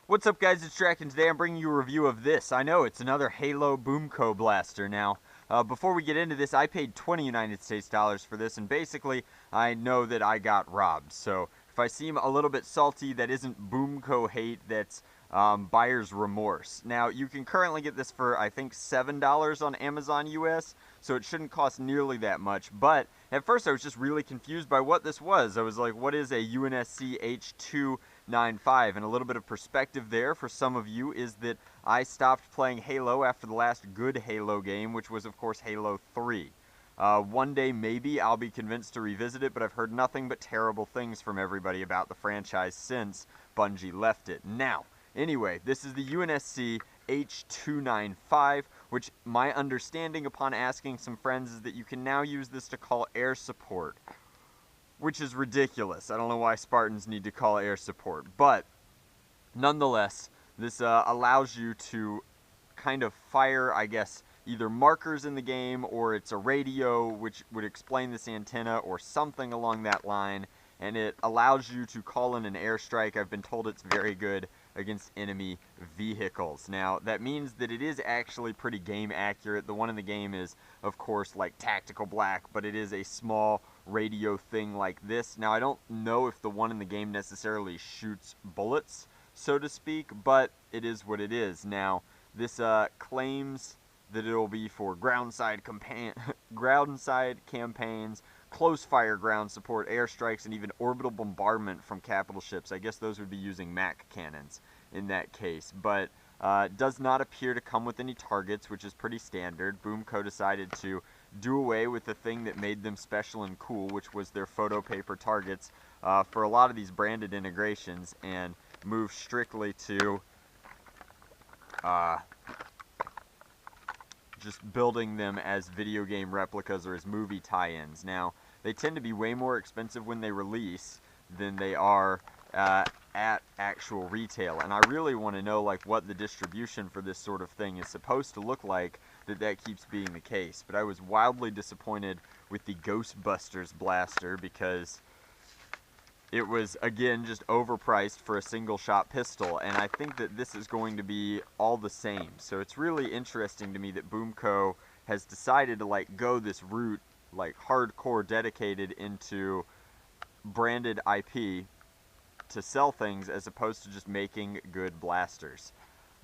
What's up guys, it's Drac, and today I'm bringing you a review of this. I know, it's another Halo BoomCo blaster. Now, before we get into this, I paid 20 United States dollars for this, and basically, I know that I got robbed. So, if I seem a little bit salty, that isn't BoomCo hate, that's buyer's remorse. Now, you can currently get this for, I think, $7 on Amazon US, so it shouldn't cost nearly that much. But, at first I was just really confused by what this was. I was like, what is a UNSC H-295? And a little bit of perspective there for some of you is that I stopped playing Halo after the last good Halo game, which was, of course, Halo 3. One day, maybe, I'll be convinced to revisit it, but I've heard nothing but terrible things from everybody about the franchise since Bungie left it. Now, anyway, this is the UNSC H-295, which my understanding upon asking some friends is that you can now use this to call air support, which is ridiculous. I don't know why Spartans need to call air support, but nonetheless, this allows you to kind of fire, I guess, either markers in the game, or it's a radio which would explain this antenna or something along that line, and it allows you to call in an airstrike. I've been told it's very good against enemy vehicles. Now, that means that it is actually pretty game accurate. The one in the game is, of course, like Tactical Black, but it is a small radio thing like this. Now, I don't know if the one in the game necessarily shoots bullets, so to speak, but it is what it is. Now, this claims that it'll be for ground side campaigns, close fire ground support, airstrikes, and even orbital bombardment from capital ships. I guess those would be using MAC cannons in that case, but does not appear to come with any targets, which is pretty standard. BoomCo decided to do away with the thing that made them special and cool, which was their photo paper targets for a lot of these branded integrations, and move strictly to just building them as video game replicas or as movie tie-ins. Now, they tend to be way more expensive when they release than they are at actual retail, and I really want to know like what the distribution for this sort of thing is supposed to look like, that keeps being the case. But I was wildly disappointed with the Ghostbusters blaster because it was, again, just overpriced for a single-shot pistol, and I think that this is going to be all the same. So it's really interesting to me that BoomCo has decided to like go this route, like hardcore dedicated into branded IP to sell things as opposed to just making good blasters.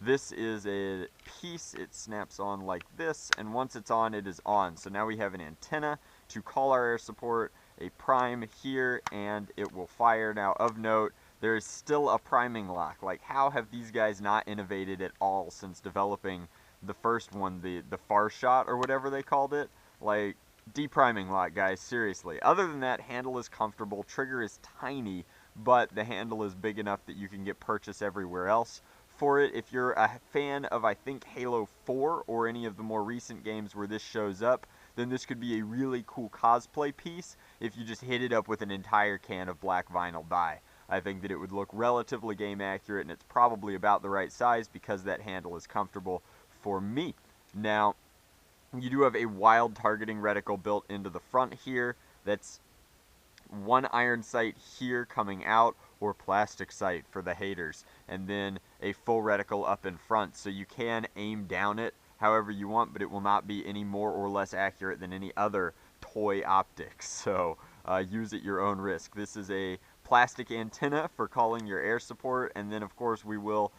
This is a piece, it snaps on like this, and once it's on, it is on. So now we have an antenna to call our air support, a prime here, and it will fire. Now, of note, there is still a priming lock. Like, how have these guys not innovated at all since developing the first one, the far shot or whatever they called it? Like, depriming lock, guys, seriously. Other than that, handle is comfortable, trigger is tiny, but the handle is big enough that you can get purchase everywhere else for it. If you're a fan of, I think, Halo 4 or any of the more recent games where this shows up, then this could be a really cool cosplay piece if you just hit it up with an entire can of black vinyl dye. I think that it would look relatively game accurate, and it's probably about the right size because that handle is comfortable for me. Now, you do have a wild targeting reticle built into the front here. That's one iron sight here coming out, or plastic sight for the haters, and then a full reticle up in front, so you can aim down it however you want, but it will not be any more or less accurate than any other toy optics, so use at your own risk. This is a plastic antenna for calling your air support, and then of course we will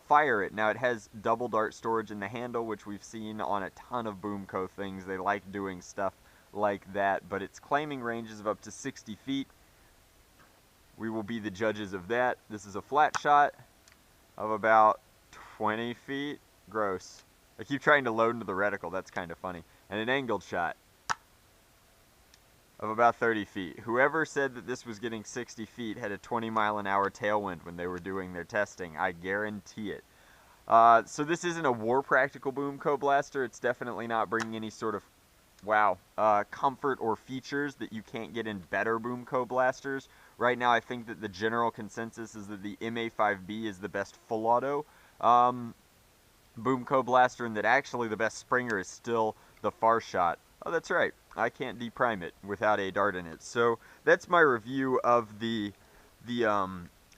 fire it. Now, it has double dart storage in the handle, which we've seen on a ton of BoomCo things. They like doing stuff like that, but it's claiming ranges of up to 60 feet. We will be the judges of that. This is a flat shot of about 20 feet. Gross. I keep trying to load into the reticle, that's kind of funny. And an angled shot of about 30 feet. Whoever said that this was getting 60 feet had a 20-mile-an-hour tailwind when they were doing their testing. I guarantee it. So this isn't a war practical BoomCo blaster. It's definitely not bringing any sort of, comfort or features that you can't get in better BoomCo blasters. Right now, I think that the general consensus is that the MA5B is the best full auto BoomCo blaster, and that actually the best Springer is still the Far Shot. Oh, that's right. I can't deprime it without a dart in it. So that's my review of the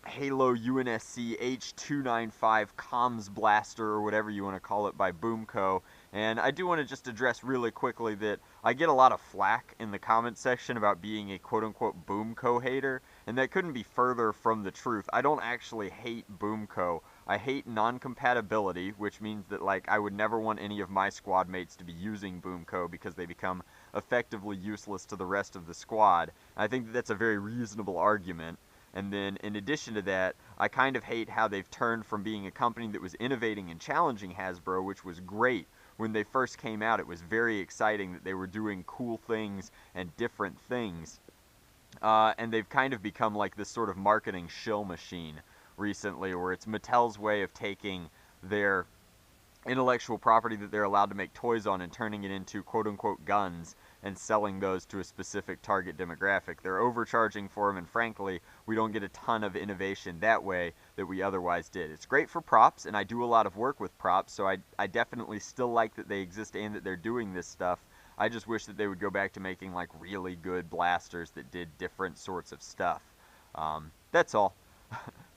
Halo UNSC H-295 comms blaster, or whatever you want to call it, by BoomCo. And I do want to just address really quickly that I get a lot of flack in the comment section about being a quote-unquote BoomCo hater, and that couldn't be further from the truth. I don't actually hate BoomCo. I hate non-compatibility, which means that, like, I would never want any of my squad mates to be using BoomCo because they become effectively useless to the rest of the squad. I think that that's a very reasonable argument. And then, in addition to that, I kind of hate how they've turned from being a company that was innovating and challenging Hasbro, which was great. When they first came out, it was very exciting that they were doing cool things and different things. And they've kind of become like this sort of marketing shill machine recently, where it's Mattel's way of taking their intellectual property that they're allowed to make toys on and turning it into quote-unquote guns and selling those to a specific target demographic. They're overcharging for them, and frankly, we don't get a ton of innovation that way that we otherwise did. It's great for props, and I do a lot of work with props, so I definitely still like that they exist and that they're doing this stuff. I just wish that they would go back to making like really good blasters that did different sorts of stuff. That's all.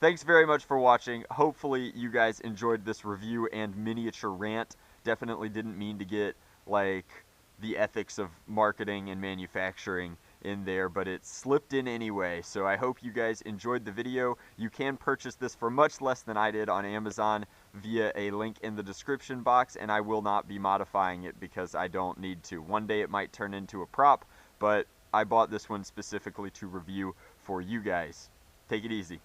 Thanks very much for watching. Hopefully you guys enjoyed this review and miniature rant. Definitely didn't mean to get like the ethics of marketing and manufacturing in there, but it slipped in anyway. So I hope you guys enjoyed the video. You can purchase this for much less than I did on Amazon via a link in the description box, and I will not be modifying it because I don't need to. One day it might turn into a prop, but I bought this one specifically to review for you guys. Take it easy.